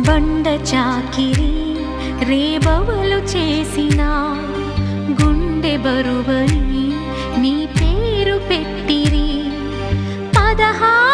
బండ చాకిరి రేబవలు చేసిన గుండె బరువని నీ పేరు పెట్టిరి 16